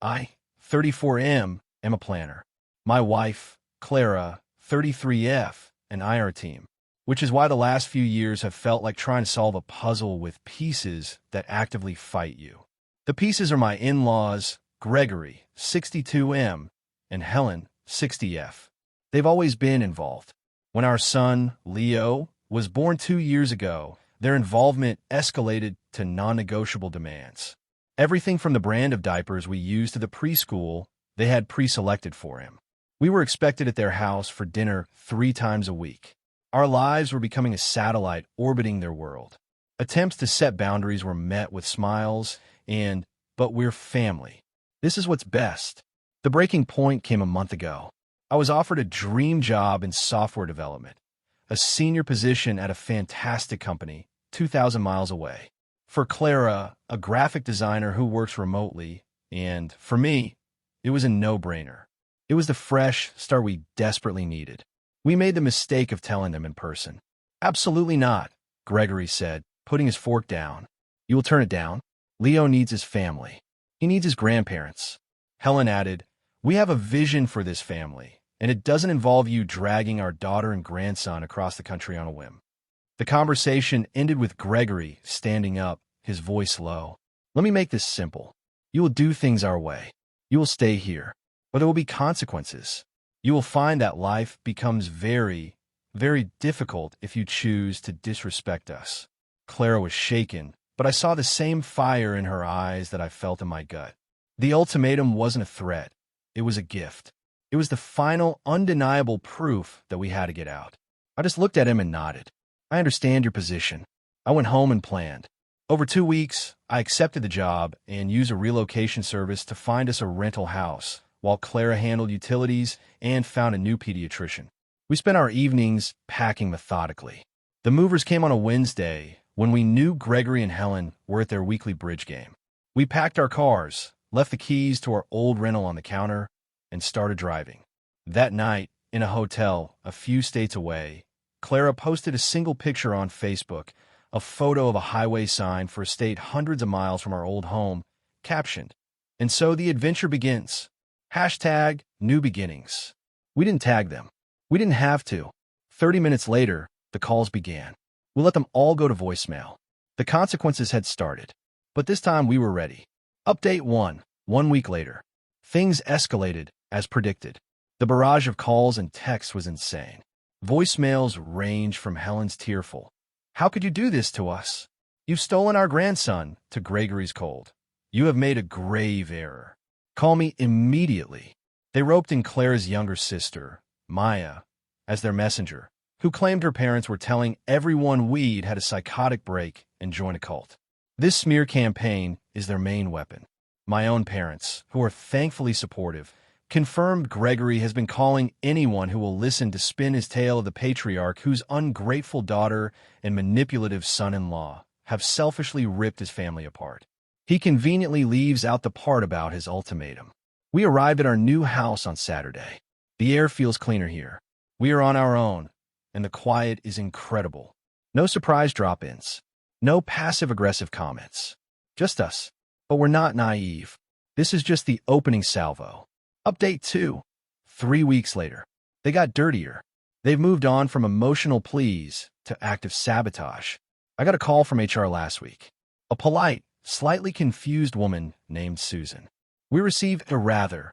I, 34M, am a planner. My wife, Clara, 33F, and I are a team, which is why the last few years have felt like trying to solve a puzzle with pieces that actively fight you. The pieces are my in-laws, Gregory, 62M, and Helen, 60F. They've always been involved. When our son, Leo, was born 2 years ago, their involvement escalated to non-negotiable demands. Everything from the brand of diapers we used to the preschool they had pre-selected for him. We were expected at their house for dinner 3 times a week. Our lives were becoming a satellite orbiting their world. Attempts to set boundaries were met with smiles but we're family. This is what's best. The breaking point came a month ago. I was offered a dream job in software development, a senior position at a fantastic company 2,000 miles away. For Clara, a graphic designer who works remotely, and for me, it was a no-brainer. It was the fresh start we desperately needed. We made the mistake of telling them in person. Absolutely not, Gregory said, putting his fork down. You will turn it down? Leo needs his family. He needs his grandparents. Helen added, we have a vision for this family, and it doesn't involve you dragging our daughter and grandson across the country on a whim. The conversation ended with Gregory standing up, his voice low. Let me make this simple. You will do things our way. You will stay here, but there will be consequences. You will find that life becomes very, very difficult if you choose to disrespect us. Clara was shaken, but I saw the same fire in her eyes that I felt in my gut. The ultimatum wasn't a threat. It was a gift. It was the final, undeniable proof that we had to get out. I just looked at him and nodded. I understand your position. I went home and planned. Over 2 weeks, I accepted the job and used a relocation service to find us a rental house, while Clara handled utilities and found a new pediatrician. We spent our evenings packing methodically. The movers came on a Wednesday when we knew Gregory and Helen were at their weekly bridge game. We packed our cars, left the keys to our old rental on the counter, and started driving. That night, in a hotel a few states away, Clara posted a single picture on Facebook, a photo of a highway sign for a state hundreds of miles from our old home, captioned, "And so the adventure begins. Hashtag new beginnings." We didn't tag them. We didn't have to. 30 minutes later, the calls began. We let them all go to voicemail. The consequences had started. But this time we were ready. Update 1. 1 week later. Things escalated, as predicted. The barrage of calls and texts was insane. Voicemails ranged from Helen's tearful, "How could you do this to us? You've stolen our grandson," to Gregory's cold, "You have made a grave error. Call me immediately." They roped in Clara's younger sister, Maya, as their messenger, who claimed her parents were telling everyone we'd had a psychotic break and joined a cult. This smear campaign is their main weapon. My own parents, who are thankfully supportive, confirmed Gregory has been calling anyone who will listen to spin his tale of the patriarch whose ungrateful daughter and manipulative son-in-law have selfishly ripped his family apart. He conveniently leaves out the part about his ultimatum. We arrived at our new house on Saturday. The air feels cleaner here. We are on our own, and the quiet is incredible. No surprise drop-ins. No passive-aggressive comments. Just us. But we're not naive. This is just the opening salvo. Update 2. 3 weeks later. They got dirtier. They've moved on from emotional pleas to active sabotage. I got a call from HR last week. A polite, slightly confused woman named Susan. "We received a rather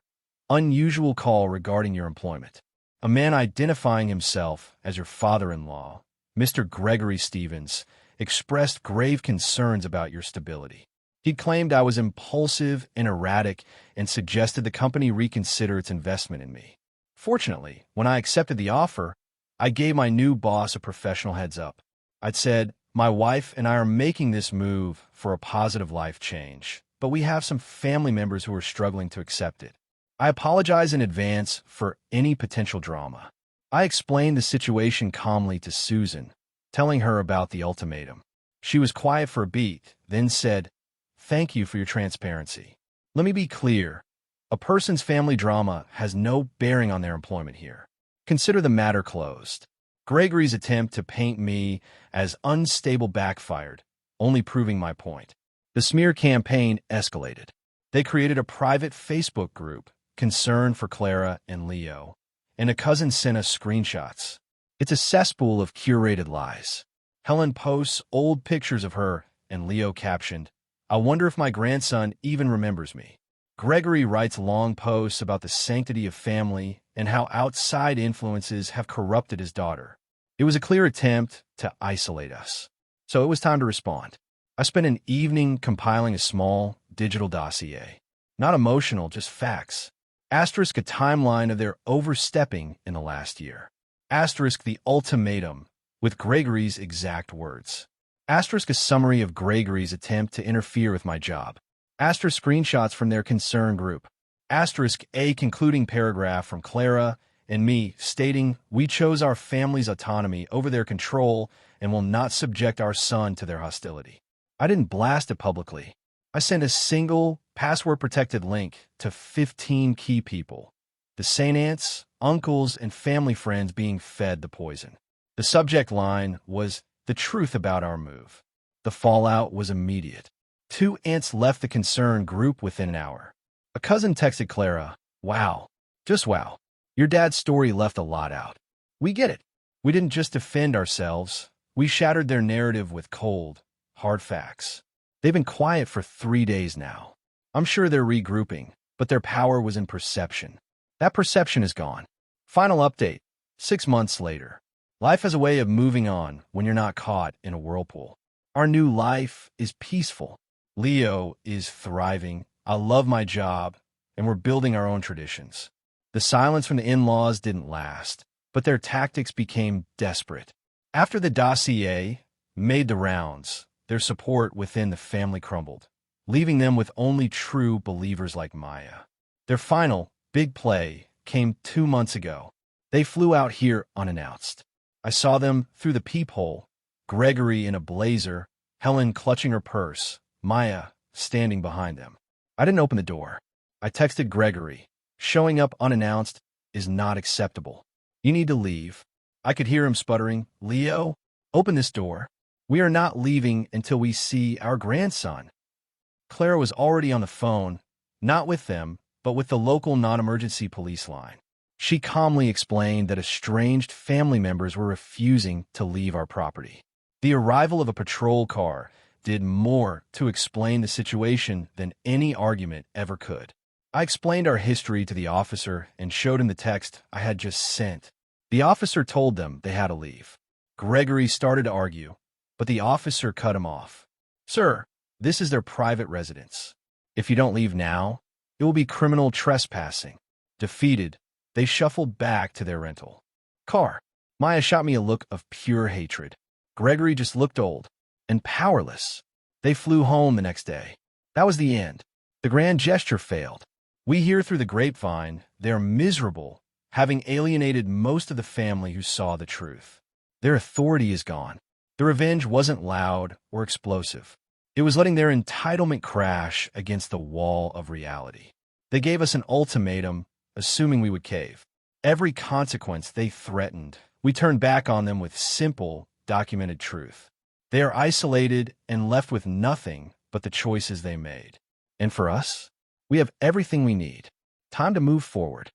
unusual call regarding your employment. A man identifying himself as your father-in-law, Mr. Gregory Stevens, expressed grave concerns about your stability. He claimed I was impulsive and erratic and suggested the company reconsider its investment in me. Fortunately, when I accepted the offer, I gave my new boss a professional heads up. I'd said, my wife and I are making this move for a positive life change, but we have some family members who are struggling to accept it. I apologize in advance for any potential drama." I explained the situation calmly to Susan, telling her about the ultimatum. She was quiet for a beat, then said, "Thank you for your transparency. Let me be clear. A person's family drama has no bearing on their employment here. Consider the matter closed." Gregory's attempt to paint me as unstable backfired, only proving my point. The smear campaign escalated. They created a private Facebook group, Concern for Clara and Leo, and a cousin sent us screenshots. It's a cesspool of curated lies. Helen posts old pictures of her, and Leo captioned, "I wonder if my grandson even remembers me." Gregory writes long posts about the sanctity of family and how outside influences have corrupted his daughter. It was a clear attempt to isolate us. So it was time to respond. I spent an evening compiling a small digital dossier. Not emotional, just facts. Asterisk a timeline of their overstepping in the last year. Asterisk the ultimatum, with Gregory's exact words. Asterisk a summary of Gregory's attempt to interfere with my job. Asterisk screenshots from their concern group. Asterisk a concluding paragraph from Clara and me stating we chose our family's autonomy over their control and will not subject our son to their hostility. I didn't blast it publicly. I sent a single password-protected link to 15 key people, the Saint aunts, uncles, and family friends being fed the poison. The subject line was the truth about our move. The fallout was immediate. 2 aunts left the concern group within an hour. A cousin texted Clara, "Wow, just wow. Your dad's story left a lot out. We get it. We didn't just defend ourselves. We shattered their narrative with cold, hard facts. They've been quiet for 3 days now. I'm sure they're regrouping, but their power was in perception. That perception is gone." Final update, 6 months later. Life has a way of moving on when you're not caught in a whirlpool. Our new life is peaceful. Leo is thriving. I love my job, and we're building our own traditions. The silence from the in-laws didn't last, but their tactics became desperate. After the dossier made the rounds, their support within the family crumbled, leaving them with only true believers like Maya. Their final big play came 2 months ago. They flew out here unannounced. I saw them through the peephole, Gregory in a blazer, Helen clutching her purse, Maya standing behind them. I didn't open the door. I texted Gregory. Showing up unannounced is not acceptable. You need to leave. I could hear him sputtering, "Leo, open this door. We are not leaving until we see our grandson." Clara was already on the phone, not with them, but with the local non-emergency police line. She calmly explained that estranged family members were refusing to leave our property. The arrival of a patrol car did more to explain the situation than any argument ever could. I explained our history to the officer and showed him the text I had just sent. The officer told them they had to leave. Gregory started to argue, but the officer cut him off. "Sir, this is their private residence. If you don't leave now, it will be criminal trespassing." Defeated, they shuffled back to their rental car. Maya shot me a look of pure hatred. Gregory just looked old and powerless. They flew home the next day. That was the end. The grand gesture failed. We hear through the grapevine they're miserable, having alienated most of the family who saw the truth. Their authority is gone. The revenge wasn't loud or explosive. It was letting their entitlement crash against the wall of reality. They gave us an ultimatum, assuming we would cave. Every consequence they threatened, we turned back on them with simple, documented truth. They are isolated and left with nothing but the choices they made. And for us, we have everything we need. Time to move forward.